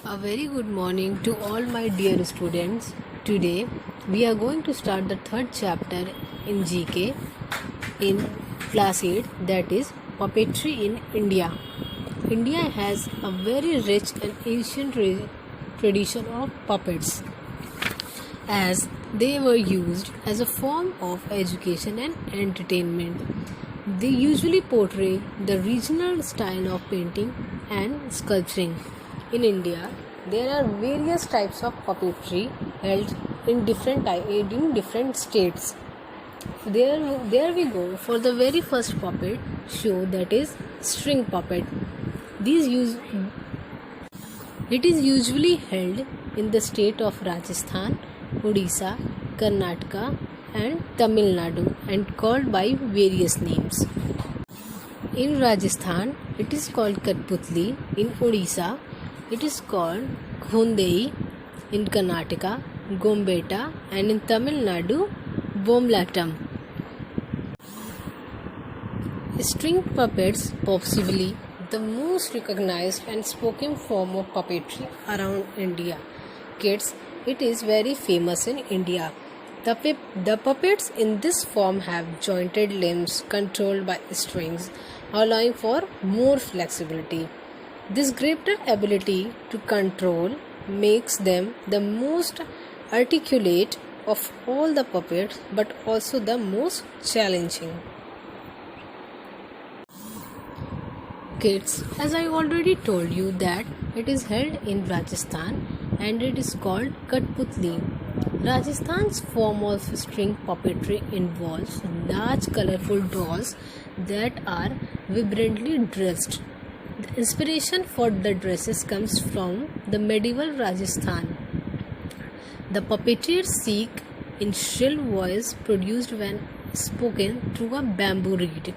A very good morning to all my dear students. Today we are going to start the third chapter in GK in class 8, that is puppetry in India. India has a very rich and ancient tradition of puppets, as they were used as a form of education and entertainment. They usually portray the regional style of painting and sculpturing. In India, there are various types of puppetry held in different states. There we go for the very first puppet show, that is string puppet. It is usually held in the state of Rajasthan, Odisha, Karnataka, and Tamil Nadu and called by various names. In Rajasthan, it is called Katputli. In Odisha, it is called Khondei. In Karnataka, Gombeta, and in Tamil Nadu, Bomlatam. String puppets, possibly the most recognized and spoken form of puppetry around India. Kids, it is very famous in India. The puppets in this form have jointed limbs controlled by strings, allowing for more flexibility. This greater ability to control makes them the most articulate of all the puppets, but also the most challenging. Kids, as I already told you that it is held in Rajasthan and it is called Katputli. Rajasthan's form of string puppetry involves large colorful dolls that are vibrantly dressed. The inspiration for the dresses comes from the medieval Rajasthan. The puppeteers speak in shrill voice produced when spoken through a bamboo reed.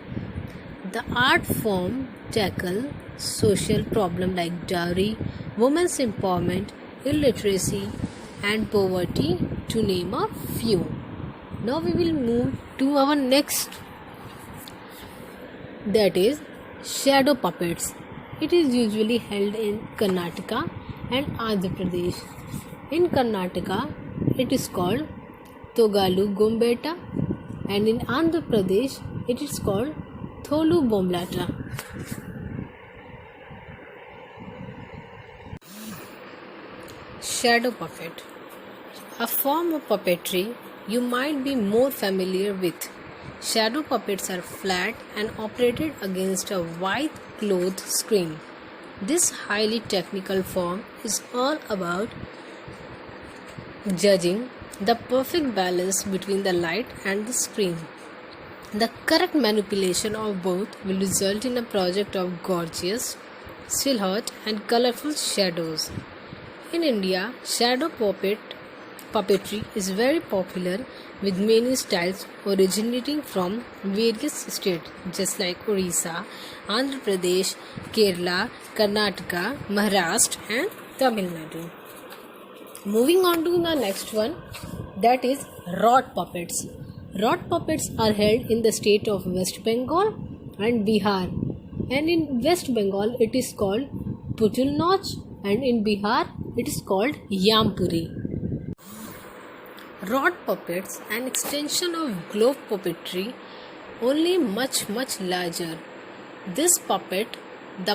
The art form tackles social problems like dowry, women's empowerment, illiteracy, and poverty, to name a few. Now we will move to our next, that is shadow puppets. It is usually held in Karnataka and Andhra Pradesh. In Karnataka, it is called Togalu Gombeta, and in Andhra Pradesh, it is called Tholu Bomlata. Shadow puppet, a form of puppetry you might be more familiar with. Shadow puppets are flat and operated against a white cloth screen. This highly technical form is all about judging the perfect balance between the light and the screen. The correct manipulation of both will result in a project of gorgeous, silhouette and colorful shadows. In India, shadow puppetry is very popular, with many styles originating from various states just like Odisha, Andhra Pradesh, Kerala, Karnataka, Maharashtra and Tamil Nadu. Moving on to the next one, that is rod puppets. Rod puppets are held in the state of West Bengal and Bihar, and in West Bengal it is called Putul Nach, and in Bihar it is called Yampuri. Rod puppets, an extension of glove puppetry, only much larger. The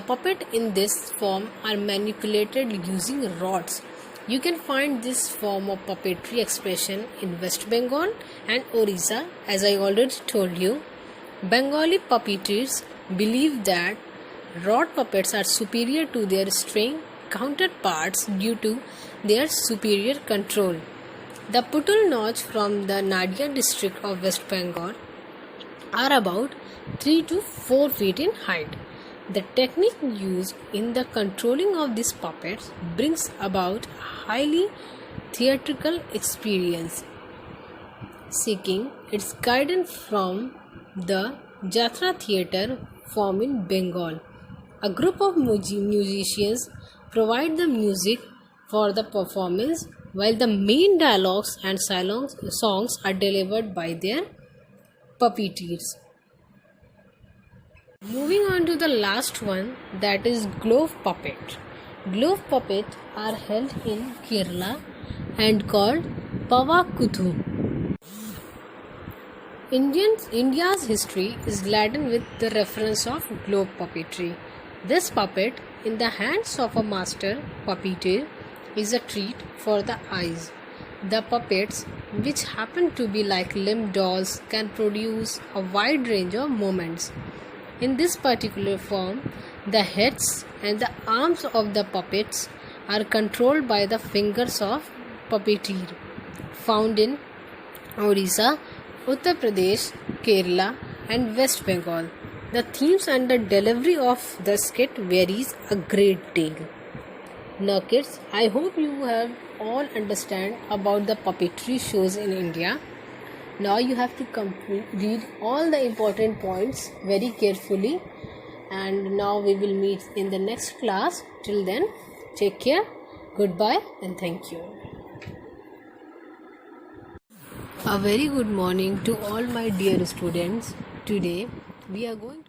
puppet in this form are manipulated using rods. You can find this form of puppetry expression in West Bengal and Orissa. As I already told you, Bengali puppeteers believe that rod puppets are superior to their string counterparts due to their superior control. The Putul Nach from the Nadia district of West Bengal are about 3 to 4 feet in height. The technique used in the controlling of these puppets brings about a highly theatrical experience. Seeking its guidance from the Jatra theatre form in Bengal. A group of musicians provide the music for the performance, while the main dialogues and songs are delivered by their puppeteers. Moving on to the last one, that is glove puppet. Glove puppets are held in Kerala and called Pavakuthu. India's history is laden with the reference of glove puppetry. This puppet, in the hands of a master puppeteer, is a treat for the eyes. The puppets, which happen to be like limp dolls, can produce a wide range of movements. In this particular form, the heads and the arms of the puppets are controlled by the fingers of puppeteer, found in Odisha, Uttar Pradesh, Kerala, and West Bengal. The themes and the delivery of the skit varies a great deal. Now kids, I hope you have all understand about the puppetry shows in India. Now you have to read all the important points very carefully, and now we will meet in the next class. Till then, take care, goodbye, and thank you. A very good morning to all my dear students. Today we are going to